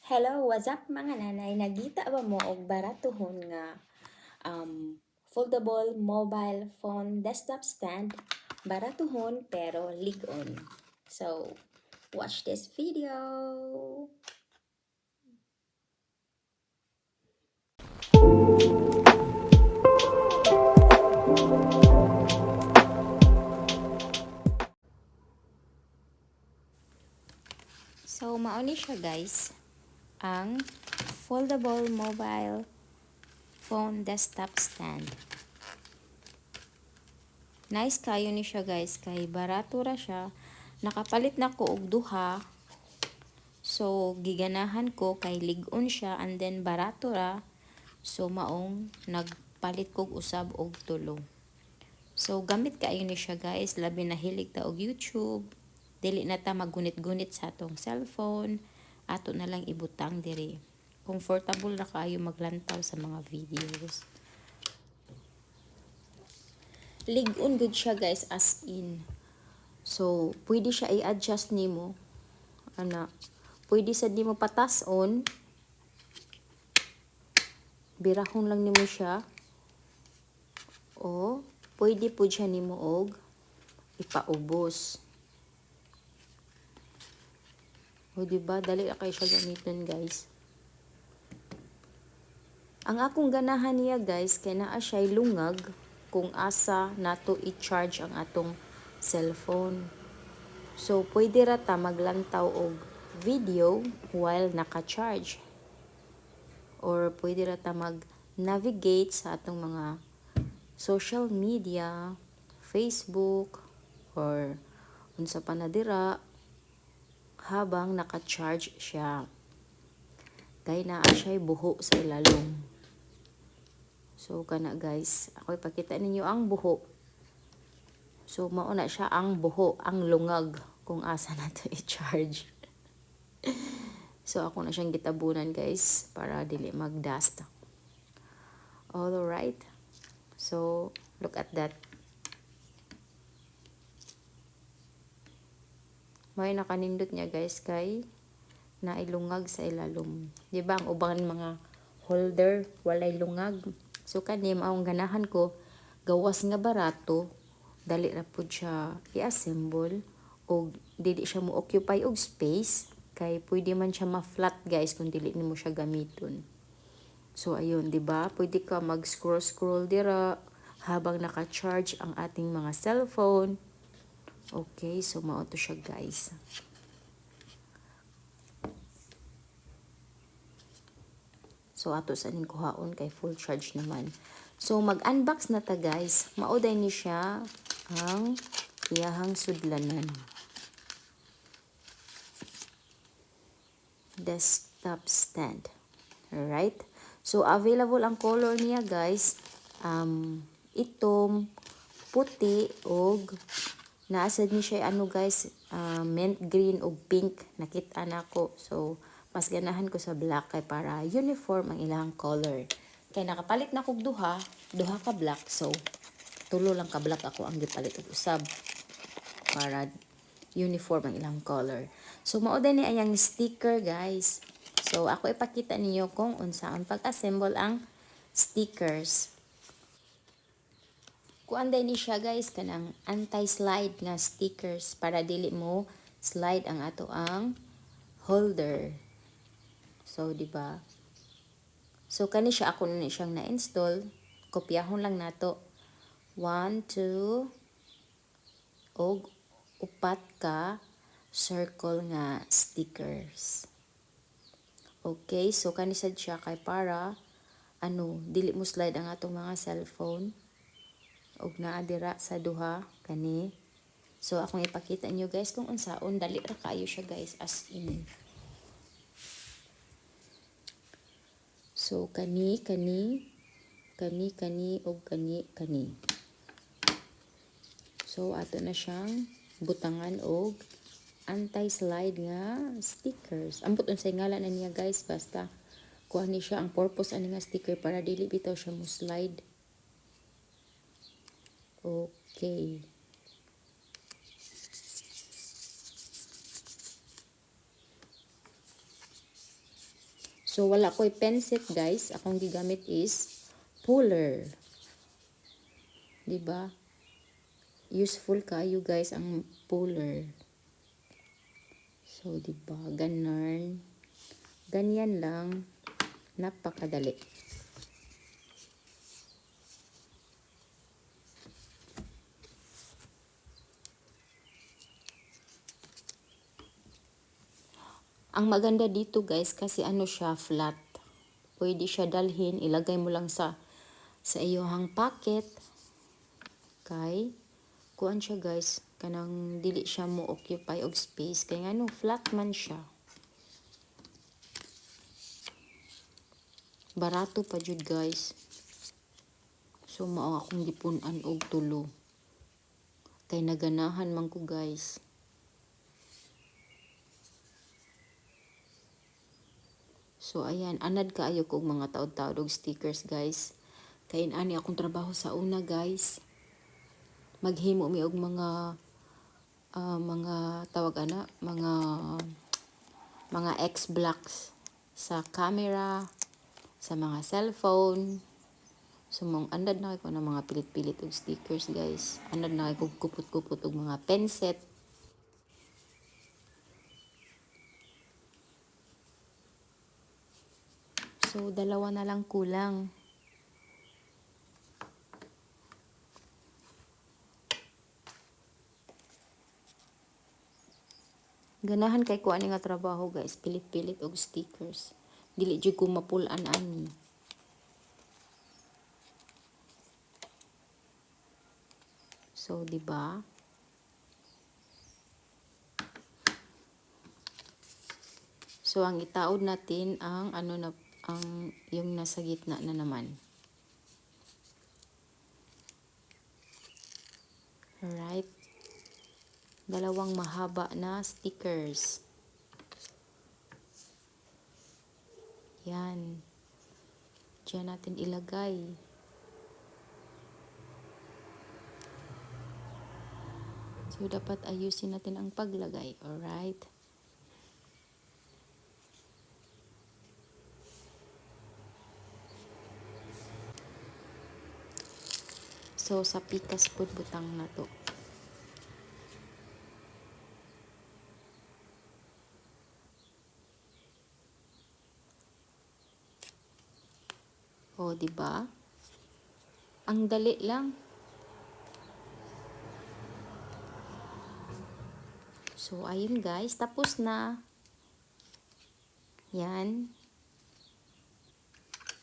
Hello, what's up mga nanay? Nagita ba mo og baratuhon nga foldable mobile phone desktop stand? Baratuhon pero lig-on. So, watch this video. So, mauni siya guys, ang foldable mobile phone desktop stand. Nice kayo ni siya guys, kay barato ra siya. Nakapalit na ko og duha. So, giganahan ko kay lig-on siya and then barato ra. So, maong nagpalit kog usab og tulo. So, gamit kaayo ni siya guys. Labi na hilig ta og YouTube. Dili na ta maggunit-gunit sa atong cellphone. Ato na lang ibutang diri. Comfortable na kaayo maglantaw sa mga videos. Lig-on good siya guys as in. So, pwede siya i-adjust nimo. Pwede sa nimo patas-on. Birahon lang nimo siya. O, pwede po siya nimo og ipaubos. O, diba? Dali na kayo siya gamitin, guys. Ang akong ganahan niya, guys, kay naa siya'y lungag kung asa nato i-charge ang atong cellphone. So, pwede ra ta maglantaw og video while naka-charge. Or pwede ra ta mag-navigate sa atong mga social media, Facebook, or unsa pa na dira habang naka-charge siya. Kay naa siya'y buho sa ilalong. So, kana guys, ako ipakita ninyo ang buho. So, mauna siya ang buho, ang lungag kung asa na to i-charge. So, ako na siyang gitabunan guys para dili mag-dust. Alright. So, look at that. May nakanindot niya guys kay nailungag sa ilalom. Di ba ang ubang mga holder walay lungag? So, kani maong ganahan ko, gawas nga barato, dali ra pud siya i-assemble, o dili siya mo occupy og space, kay pwede man siya ma-flat guys kung dili nimo siya gamiton. So, ayun, di ba? Pwede ka mag-scroll dira habang naka-charge ang ating mga cellphone. Okay, so mao to siya guys. So, ato sa ning kuhaon kay full charge naman. So, mag-unbox na ta guys. Mauday ni siya ang iyahang sudlanan. Desktop stand. Alright? So, available ang color niya guys. Itom, puti, og naasad ni siya ano guys, mint green og pink. Nakita na ko. So, mas ganahan ko sa black kay para uniform ang ilang color. Kay nakapalit na kog duha ka black. So, tulo lang ka black ako ang gipalit og usab para uniform ang ilang color. So, mao din ni ayang sticker guys. So, ako ipakita ninyo kung unsaon pag-assemble ang stickers. Kuan din ni siya guys kanang anti-slide nga stickers para dili mo slide ang ato ang holder. So, di ba? So, kani siya ako na siyang na-install. Kopyahon lang nato. 1, 2, og upat ka circle nga stickers. Okay, so kani sad siya kay para dili mo slide ang atong mga cellphone. Og naa dira sa duha kani. So, akong ipakita niyo guys kung unsaon dali ra kayo siya guys as in. So, kani, o kani. So, ato na siyang butangan og anti-slide nga stickers. Ambot unsay ngalan na niya guys, basta kuha ni siya ang purpose ani nga sticker para dili bitaw siya mo slide. Okay. So, wala ko'y penset, guys. Akong gigamit is puller. Diba? Useful kayo, guys, ang puller. So, diba? Ganyan. Ganyan lang. Napakadali. Ang maganda dito, guys, kasi ano siya, flat. Pwede siya dalhin, ilagay mo lang sa iyohang pocket. Kay, kuan siya, guys, kanang dili siya mo occupy og space. Kaya nga no, flat man siya. Barato pa jud, guys. So, mao akong gipunan og tulo. Kay naganahan man ko, guys. So, ayan, anad kaayo ko mga taod-taod og stickers, guys. Kay ani akong trabaho sa una, guys. Maghimo mi og mga tawag ana, mga X-blocks sa camera, sa mga cellphone. So, mong andad na ko ng mga pilit-pilit og stickers, guys. Andad na ko kupot-kupot og mga penset. So, dalawa na lang kulang. Ganahan kay ko ani nga trabaho, guys. Pilit-pilit og stickers. Dili jud ko mapulan ani. So, di ba? So, ang itaod natin ang ang yung nasa gitna na naman. Alright. Dalawang mahaba na stickers. Yan. Diyan natin ilagay. So, dapat ayusin natin ang paglagay. Alright. So, sa pikas po butang na to. O, diba? Ang dali lang. So, ayun guys. Tapos na. Yan.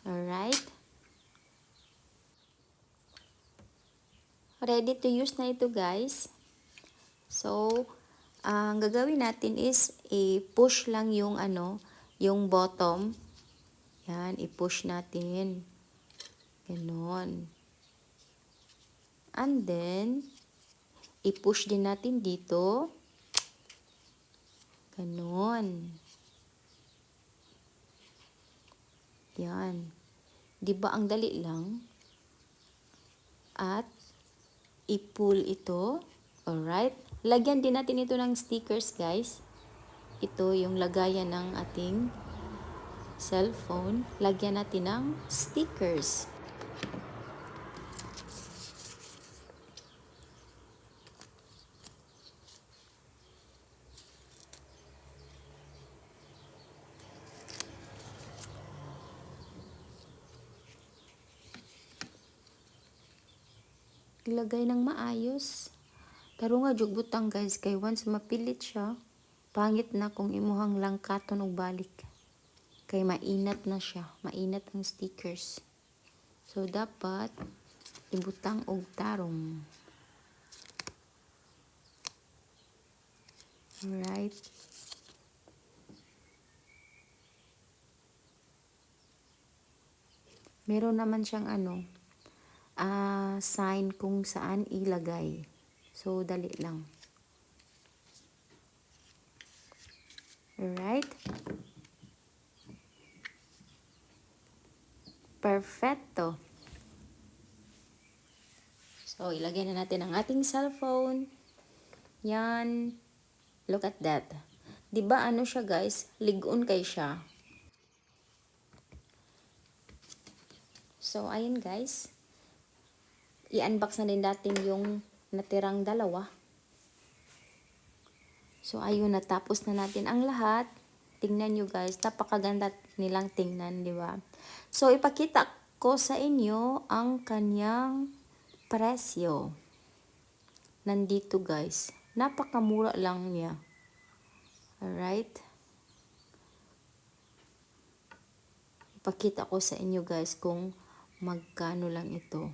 Alright. Ready to use na ito guys. So, ang gagawin natin is i-push lang yung yung bottom. Yan, i-push natin. Ganon. And then, i-push din natin dito. Ganon. Yan. Diba ang dali lang? At, i-pull ito. Alright. Lagyan din natin ito ng stickers, guys. Ito yung lagayan ng ating cellphone. Lagyan natin ng stickers. Ilagay ng maayos. Pero nga jug butang guys, kay once mapilit siya, pangit na kung imuhang langkaton og balik. Kay mainat na siya, mainat ang stickers. So dapat ibutang og tarong. Alright. Meron naman siyang sign kung saan ilagay. So, dali lang. Alright? Perfecto. So, ilagay na natin ang ating cellphone. Yan. Look at that. Diba ano siya guys? Ligon kay siya. So, ayun guys. I-unbox na din natin yung natirang dalawa. So, ayun, natapos na natin ang lahat. Tingnan nyo guys, napakaganda nilang tingnan, di ba? So, ipakita ko sa inyo ang kanyang presyo. Nandito guys. Napakamura lang niya. Alright? Ipakita ko sa inyo guys kung magkano lang ito.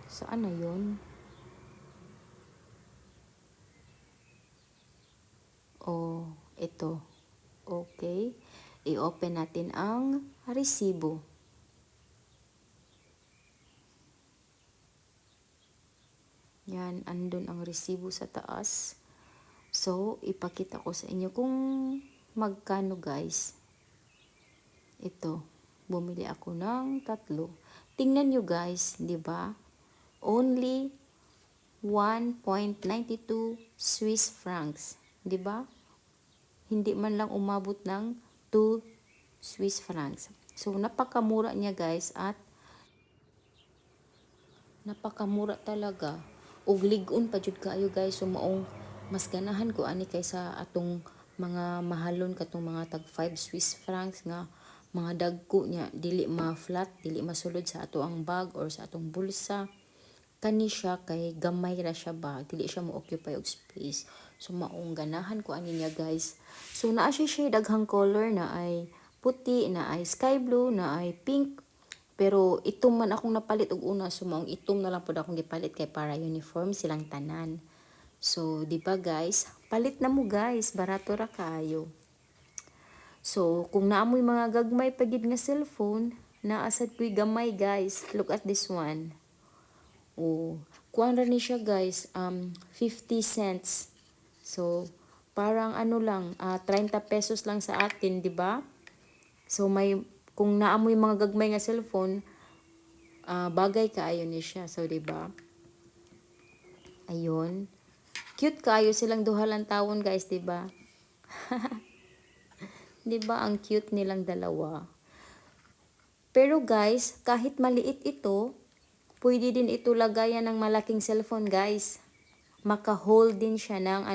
Saan na yun? Oh, ito. Okay. I-open natin ang resibo. Yan, andun ang resibo sa taas. So, ipakita ko sa inyo kung magkano guys. Ito, bumili ako ng 3. Tingnan nyo guys, di ba? Only 1.92 Swiss francs, di ba? Hindi man lang umabot ng 2 Swiss francs. So, napakamura niya guys at napakamura talaga. Og ligon pa jud kaayo guys, so maong mas ganahan ko ani kaysa atong mga mahalon katong mga tag 5 Swiss francs nga mga dagko niya, dili ma-flat, dili masulod sa ato ang bag or sa atong bulsa. Kani siya kay gamay ra siya ba, dili siya mo occupy og space. So maong ganahan ko ani niya guys. So naa siya shade daghang color, na ay puti, na ay sky blue, na ay pink. Pero itom man akong napalit og una, so maong itom na lang pud akong gipalit kay para uniform silang tanan. So di ba guys, palit na mo guys, barato ra kaayo. So kung naamoy mga gagmay pagid nga cellphone, naasad ko'y gamay guys. Look at this one. Oh, kuan ra ni siya guys, 50 cents. So, parang ano lang, 30 pesos lang sa atin, di ba? So, kung naamoy mga gagmay nga cellphone, bagay kaayo ni siya. So, di ba? Ayun. Cute kaayo silang duha lang tawon guys, di ba? Di ba ang cute nilang dalawa? Pero guys, kahit maliit ito, pwede din ito lagayan ng malaking cellphone guys. Maka-hold din siya ng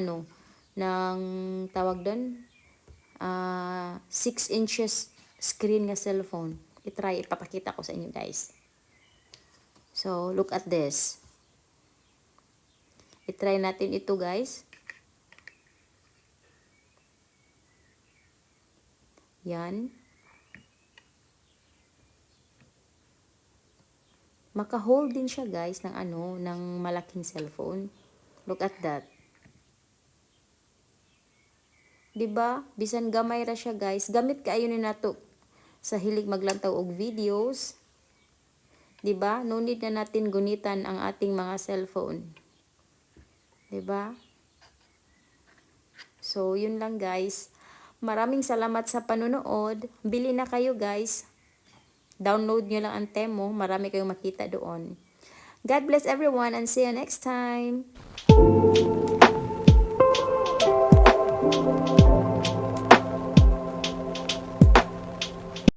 ng tawag doon, 6 inches screen nga cellphone. I-try, ipapakita ko sa inyo guys. So, look at this. I-try natin ito guys. Yan. Maka-hold din siya guys ng ng malaking cellphone. Look at that. 'Di ba? Bisan gamay ra siya guys. Gamit kaayo ni nato sa hilig maglantaw og videos. 'Di ba? No need na natin gunitan ang ating mga cellphone. 'Di ba? So, yun lang guys. Maraming salamat sa panonood. Bili na kayo guys. Download nyo lang ang Temo. Marami kayong makita doon. God bless everyone and see you next time.